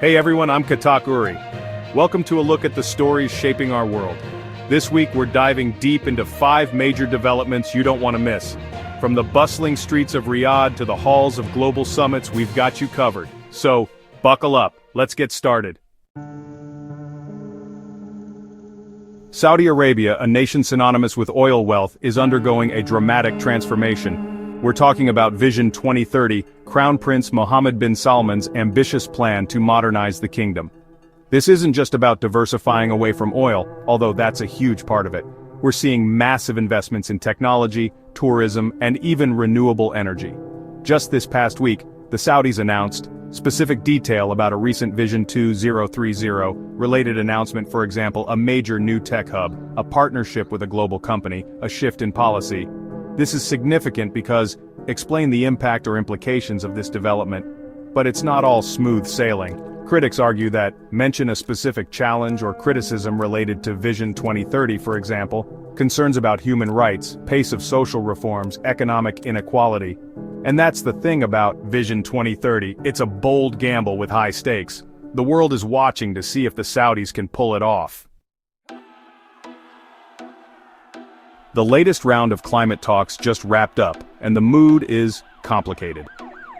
Hey everyone, I'm Katakuri. Welcome to a look at the stories shaping our world. This week we're diving deep into 5 major developments you don't want to miss. From the bustling streets of Riyadh to the halls of global summits, we've got you covered. So, buckle up, let's get started. Saudi Arabia, a nation synonymous with oil wealth, is undergoing a dramatic transformation. We're talking about Vision 2030, Crown Prince Mohammed bin Salman's ambitious plan to modernize the kingdom. This isn't just about diversifying away from oil, although that's a huge part of it. We're seeing massive investments in technology, tourism, and even renewable energy. Just this past week, the Saudis announced specific detail about a recent Vision 2030 related announcement, for example, a major new tech hub, a partnership with a global company, a shift in policy. This is significant because explain the impact or implications of this development, but it's not all smooth sailing. Critics argue that mention a specific challenge or criticism related to Vision 2030, for example, concerns about human rights, pace of social reforms, economic inequality. And that's the thing about Vision 2030, it's a bold gamble with high stakes. The world is watching to see if the Saudis can pull it off. The latest round of climate talks just wrapped up, and the mood is complicated.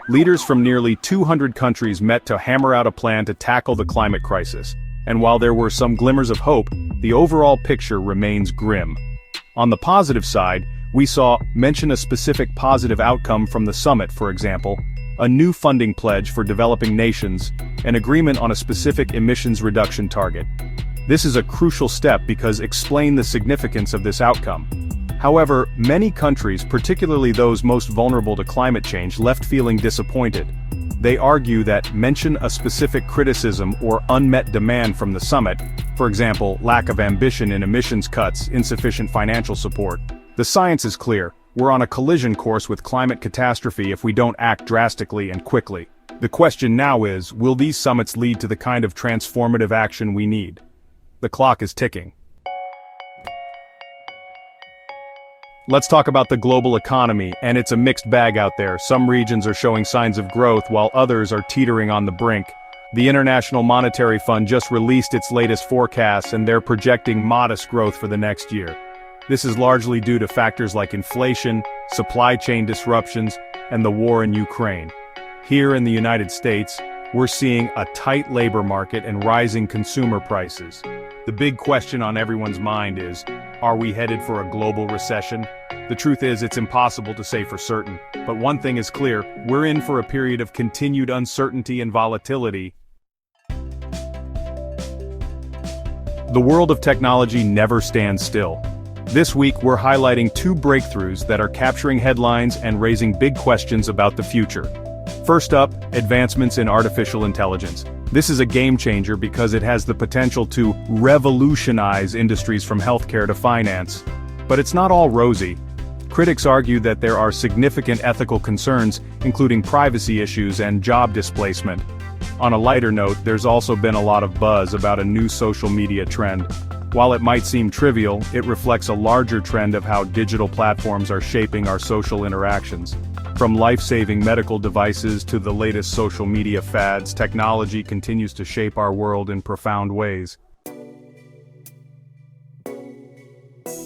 Leaders from nearly 200 countries met to hammer out a plan to tackle the climate crisis. And while there were some glimmers of hope, the overall picture remains grim. On the positive side, we saw mention a specific positive outcome from the summit, for example, a new funding pledge for developing nations, an agreement on a specific emissions reduction target. This is a crucial step because explain the significance of this outcome. However, many countries, particularly those most vulnerable to climate change, left feeling disappointed. They argue that mention a specific criticism or unmet demand from the summit, for example, lack of ambition in emissions cuts, insufficient financial support. The science is clear, we're on a collision course with climate catastrophe if we don't act drastically and quickly. The question now is, will these summits lead to the kind of transformative action we need? The clock is ticking. Let's talk about the global economy, and it's a mixed bag out there. Some regions are showing signs of growth while others are teetering on the brink. The International Monetary Fund just released its latest forecasts and they're projecting modest growth for the next year. This is largely due to factors like inflation, supply chain disruptions, and the war in Ukraine. Here in the United States, we're seeing a tight labor market and rising consumer prices. The big question on everyone's mind is, are we headed for a global recession? The truth is, it's impossible to say for certain, but one thing is clear, we're in for a period of continued uncertainty and volatility. The world of technology never stands still. This week, we're highlighting 2 breakthroughs that are capturing headlines and raising big questions about the future. First up, advancements in artificial intelligence. This is a game changer because it has the potential to revolutionize industries from healthcare to finance. But it's not all rosy. Critics argue that there are significant ethical concerns, including privacy issues and job displacement. On a lighter note, there's also been a lot of buzz about a new social media trend. While it might seem trivial, it reflects a larger trend of how digital platforms are shaping our social interactions. From life-saving medical devices to the latest social media fads, technology continues to shape our world in profound ways.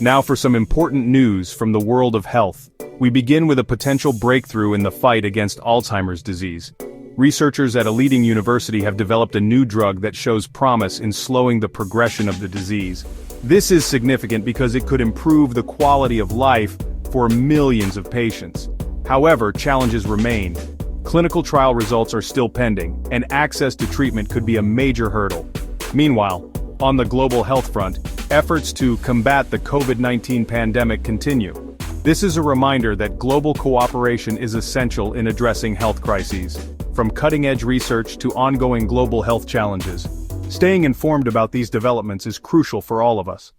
Now for some important news from the world of health. We begin with a potential breakthrough in the fight against Alzheimer's disease. Researchers at a leading university have developed a new drug that shows promise in slowing the progression of the disease. This is significant because it could improve the quality of life for millions of patients. However, challenges remain. Clinical trial results are still pending, and access to treatment could be a major hurdle. Meanwhile, on the global health front, efforts to combat the COVID-19 pandemic continue. This is a reminder that global cooperation is essential in addressing health crises, from cutting-edge research to ongoing global health challenges. Staying informed about these developments is crucial for all of us.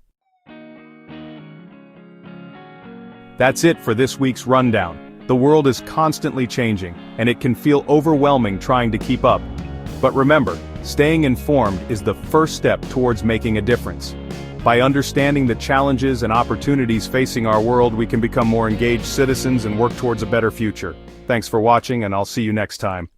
That's it for this week's rundown. The world is constantly changing, and it can feel overwhelming trying to keep up. But remember, staying informed is the first step towards making a difference. By understanding the challenges and opportunities facing our world, we can become more engaged citizens and work towards a better future. Thanks for watching, and I'll see you next time.